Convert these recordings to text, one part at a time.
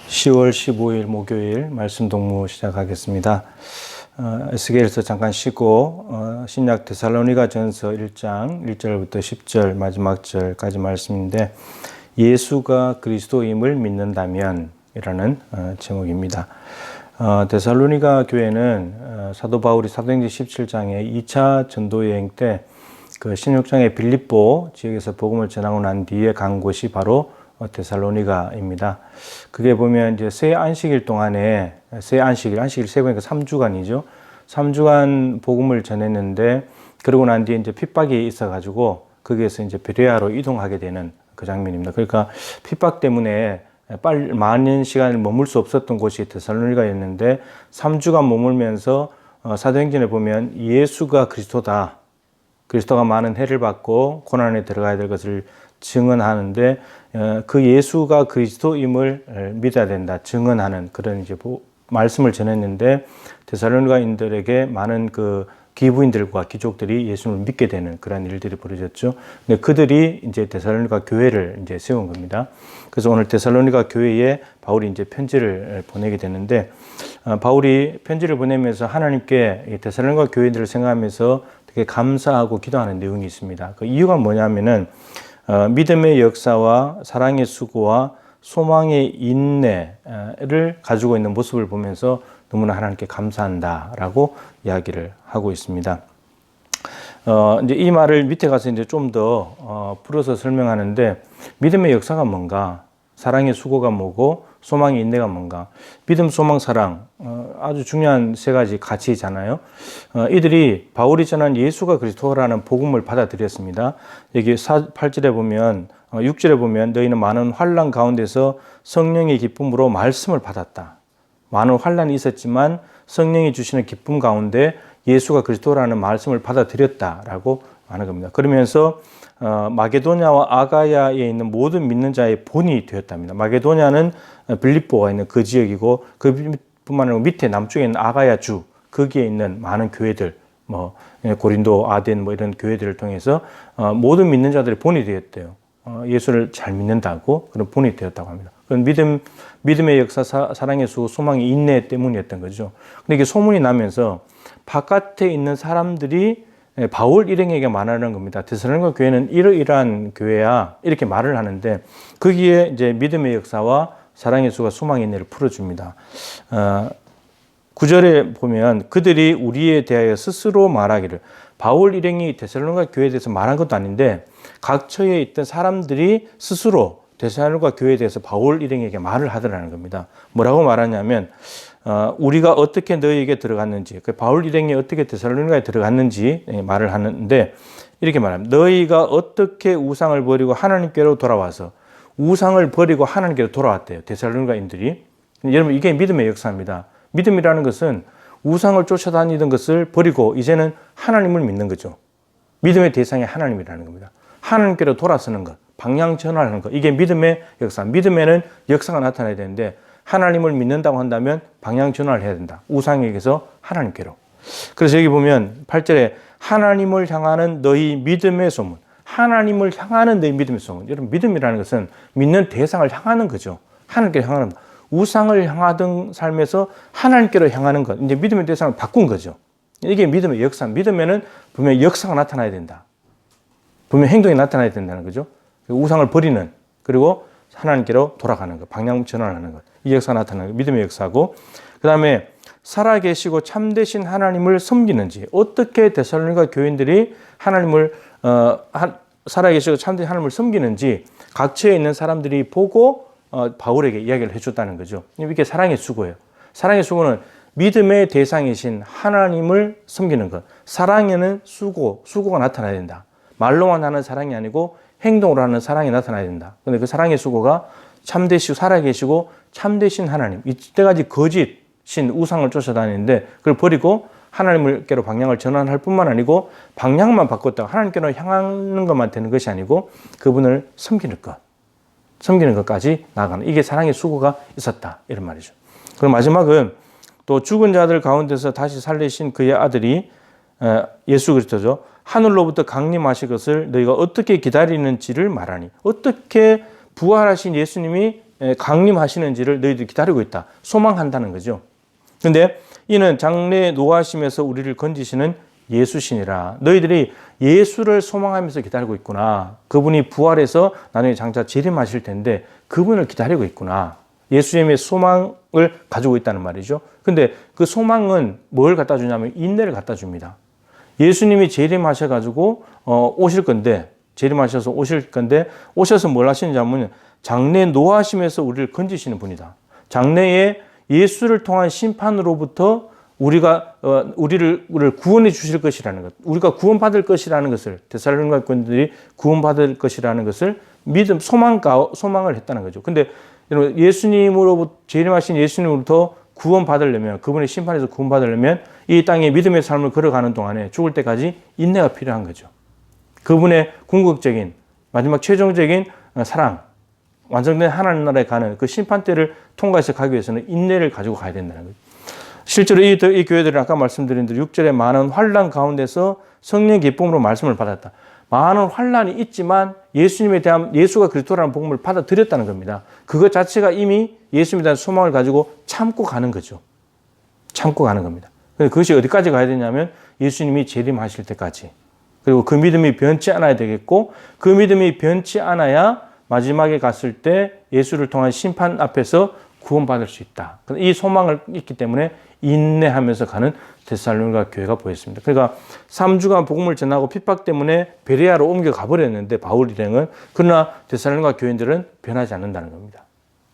10월 15일 목요일 말씀 동무 시작하겠습니다. 에스겔에서 잠깐 쉬고 신약 데살로니가전서 1장 1절부터 10절 마지막 절까지 말씀인데 예수가 그리스도임을 믿는다면 이라는 제목입니다. 데살로니가 교회는 사도 바울이 사도행전 17장에 2차 전도여행 때 그 16장의 빌립보 지역에서 복음을 전하고 난 뒤에 간 곳이 바로 데살로니가입니다. 그게 보면 이제 새 안식일 동안에 안식일 세 번이니까 3주간이죠. 3주간 복음을 전했는데 그러고 난 뒤에 이제 핍박이 있어가지고 거기에서 이제 베레아로 이동하게 되는 그 장면입니다. 그러니까 핍박 때문에 많은 시간을 머물 수 없었던 곳이 데살로니가였는데 3주간 머물면서 사도행전에 보면 예수가 그리스도다. 그리스도가 많은 해를 받고 고난에 들어가야 될 것을 증언하는데 그 예수가 그리스도임을 믿어야 된다. 증언하는 그런 이제 말씀을 전했는데 데살로니가인들에게 많은 그 기부인들과 귀족들이 예수를 믿게 되는 그런 일들이 벌어졌죠. 근데 그들이 이제 데살로니가 교회를 이제 세운 겁니다. 그래서 오늘 데살로니가 교회에 바울이 이제 편지를 보내게 되는데 바울이 편지를 보내면서 하나님께 데살로니가 교회들을 생각하면서 되게 감사하고 기도하는 내용이 있습니다. 그 이유가 뭐냐면은 믿음의 역사와 사랑의 수고와 소망의 인내를 가지고 있는 모습을 보면서 너무나 하나님께 감사한다라고 이야기를 하고 있습니다. 이제 이 말을 밑에 가서 이제 좀 더 풀어서 설명하는데 믿음의 역사가 뭔가, 사랑의 수고가 뭐고, 소망의 인내가 뭔가. 믿음, 소망, 사랑 아주 중요한 세 가지 가치잖아요. 이들이 바울이 전한 예수가 그리스도라는 복음을 받아들였습니다. 여기 8절에 보면 6절에 보면 너희는 많은 환난 가운데서 성령의 기쁨으로 말씀을 받았다. 많은 환난이 있었지만 성령이 주시는 기쁨 가운데 예수가 그리스도라는 말씀을 받아들였다라고 하는 겁니다. 그러면서 마게도냐와 아가야에 있는 모든 믿는 자의 본이 되었답니다. 마게도냐는 빌립보가 있는 그 지역이고 그뿐만 아니라 밑에 남쪽에 있는 아가야 주 거기에 있는 많은 교회들 고린도, 아덴 이런 교회들을 통해서 모든 믿는 자들의 본이 되었대요. 예수를 잘 믿는다고 그런 본이 되었다고 합니다. 그건 믿음의 역사, 사랑의 수고, 소망의 인내 때문이었던 거죠. 근데 이게 소문이 나면서 바깥에 있는 사람들이 바울 일행에게 말하는 겁니다. 데살로니가 교회는 이러이러한 교회야 이렇게 말을 하는데 거기에 이제 믿음의 역사와 사랑의 수고와 소망의 인내를 풀어줍니다. 9절에 보면 그들이 우리에 대하여 스스로 말하기를, 바울 일행이 데살로니가 교회에 대해서 말한 것도 아닌데 각처에 있던 사람들이 스스로 데살로니가 교회에 대해서 바울 일행에게 말을 하더라는 겁니다. 뭐라고 말하냐면 우리가 어떻게 너희에게 들어갔는지, 바울 일행이 어떻게 데살로니가에 들어갔는지 말을 하는데 이렇게 말합니다. 너희가 어떻게 우상을 버리고 하나님께로 돌아와서, 우상을 버리고 하나님께로 돌아왔대요. 데살로니가인들이. 여러분, 이게 믿음의 역사입니다. 믿음이라는 것은 우상을 쫓아다니던 것을 버리고 이제는 하나님을 믿는 거죠. 믿음의 대상이 하나님이라는 겁니다. 하나님께로 돌아서는 것, 방향 전환하는 것, 이게 믿음의 역사. 믿음에는 역사가 나타나야 되는데 하나님을 믿는다고 한다면 방향 전환을 해야 된다. 우상에게서 하나님께로. 그래서 여기 보면 8절에 하나님을 향하는 너희 믿음의 소문. 하나님을 향하는 너희 믿음의 소문. 여러분, 믿음이라는 것은 믿는 대상을 향하는 거죠. 하나님께로 향하는 것. 우상을 향하던 삶에서 하나님께로 향하는 것. 이제 믿음의 대상을 바꾼 거죠. 이게 믿음의 역사. 믿음에는 분명히 역사가 나타나야 된다. 분명히 행동이 나타나야 된다는 거죠. 우상을 버리는, 그리고 하나님께로 돌아가는 것, 방향 전환하는 것. 이 역사가 나타나는 것, 믿음의 역사고, 그 다음에 살아계시고 참되신 하나님을 섬기는지, 어떻게 데살로니가 교인들이 하나님을 살아계시고 참되신 하나님을 섬기는지 각처에 있는 사람들이 보고 바울에게 이야기를 해줬다는 거죠. 이게 사랑의 수고예요. 사랑의 수고는 믿음의 대상이신 하나님을 섬기는 것. 사랑에는 수고가 나타나야 된다. 말로만 하는 사랑이 아니고 행동으로 하는 사랑이 나타나야 된다. 근데 그 사랑의 수고가 참되시고 살아계시고 참되신 하나님, 이때까지 거짓신 우상을 쫓아다니는데 그걸 버리고 하나님께로 방향을 전환할 뿐만 아니고 방향만 바꿨다가 하나님께로 향하는 것만 되는 것이 아니고 그분을 섬기는 것까지 나아가는, 이게 사랑의 수고가 있었다, 이런 말이죠. 그리고 마지막은 또 죽은 자들 가운데서 다시 살리신 그의 아들이 예수 그리스도죠. 하늘로부터 강림하실 것을 너희가 어떻게 기다리는지를 말하니, 어떻게 부활하신 예수님이 강림하시는지를 너희들이 기다리고 있다. 소망한다는 거죠. 근데 이는 장래에 노하심에서 우리를 건지시는 예수시니라. 너희들이 예수를 소망하면서 기다리고 있구나. 그분이 부활해서 나중에 장차 재림하실 텐데 그분을 기다리고 있구나. 예수님의 소망을 가지고 있다는 말이죠. 근데 그 소망은 뭘 갖다 주냐면 인내를 갖다 줍니다. 예수님이 재림하셔가지고 오실 건데, 재림하셔서 오실 건데, 오셔서 뭘 하시는지 하면 장래 노하심에서 우리를 건지시는 분이다. 장래에 예수를 통한 심판으로부터 우리를 구원해 주실 것이라는 것, 우리가 구원받을 것이라는 것을, 데살로니가 교인들이 구원받을 것이라는 것을 소망을 했다는 거죠. 근데 예수님으로부터, 재림하신 예수님으로부터 구원받으려면, 그분의 심판에서 구원받으려면 이 땅에 믿음의 삶을 걸어가는 동안에 죽을 때까지 인내가 필요한 거죠. 그분의 궁극적인, 마지막 최종적인 사랑, 완성된 하나님 나라에 가는 그 심판대를 통과해서 가기 위해서는 인내를 가지고 가야 된다는 거죠. 실제로 이 교회들은 아까 말씀드린 대로 6절에 많은 환난 가운데서 성령 기쁨으로 말씀을 받았다. 많은 환난이 있지만 예수님에 대한, 예수가 그리스도라는 복음을 받아들였다는 겁니다. 그것 자체가 이미 예수님에 대한 소망을 가지고 참고 가는 거죠. 참고 가는 겁니다. 그것이 어디까지 가야 되냐면 예수님이 재림하실 때까지. 그리고 그 믿음이 변치 않아야 되겠고, 그 믿음이 변치 않아야 마지막에 갔을 때 예수를 통한 심판 앞에서 구원받을 수 있다. 이 소망을 있기 때문에 인내하면서 가는 데살로니가 교회가 보였습니다. 그러니까 3주간 복음을 전하고 핍박 때문에 베레아로 옮겨가 버렸는데 바울 일행은, 그러나 데살로니가 교인들은 변하지 않는다는 겁니다.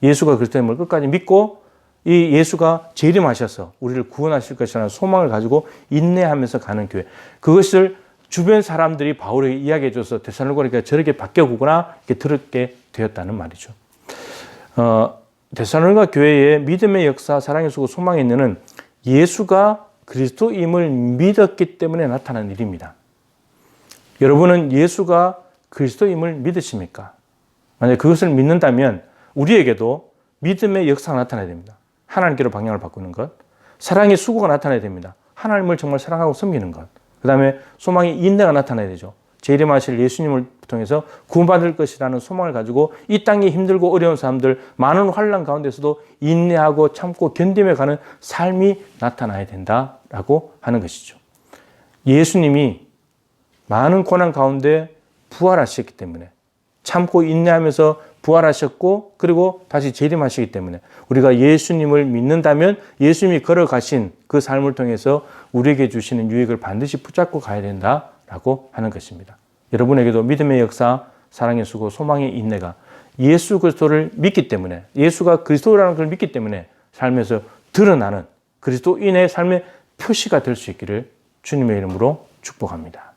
예수가 그리스도임을 끝까지 믿고 이 예수가 재림하셔서 우리를 구원하실 것이라는 소망을 가지고 인내하면서 가는 교회. 그것을 주변 사람들이 바울에게 이야기해줘서 데살로니가가 저렇게 바뀌었구나 이렇게 들었게 되었다는 말이죠. 데살로니가 교회의 믿음의 역사, 사랑의 수고, 소망의 인내는 예수가 그리스도임을 믿었기 때문에 나타난 일입니다. 여러분은 예수가 그리스도임을 믿으십니까? 만약 그것을 믿는다면 우리에게도 믿음의 역사가 나타나야 됩니다. 하나님께로 방향을 바꾸는 것, 사랑의 수고가 나타나야 됩니다. 하나님을 정말 사랑하고 섬기는 것, 그 다음에 소망의 인내가 나타나야 되죠. 재림하실 예수님을 통해서 구원받을 것이라는 소망을 가지고 이 땅이 힘들고 어려운 사람들, 많은 환난 가운데서도 인내하고 참고 견디며 가는 삶이 나타나야 된다라고 하는 것이죠. 예수님이 많은 고난 가운데 부활하셨기 때문에, 참고 인내하면서 부활하셨고 그리고 다시 재림하시기 때문에 우리가 예수님을 믿는다면 예수님이 걸어가신 그 삶을 통해서 우리에게 주시는 유익을 반드시 붙잡고 가야 된다라고 하는 것입니다. 여러분에게도 믿음의 역사, 사랑의 수고, 소망의 인내가 예수 그리스도를 믿기 때문에, 예수가 그리스도라는 걸 믿기 때문에 삶에서 드러나는 그리스도인의 삶의 표시가 될 수 있기를 주님의 이름으로 축복합니다.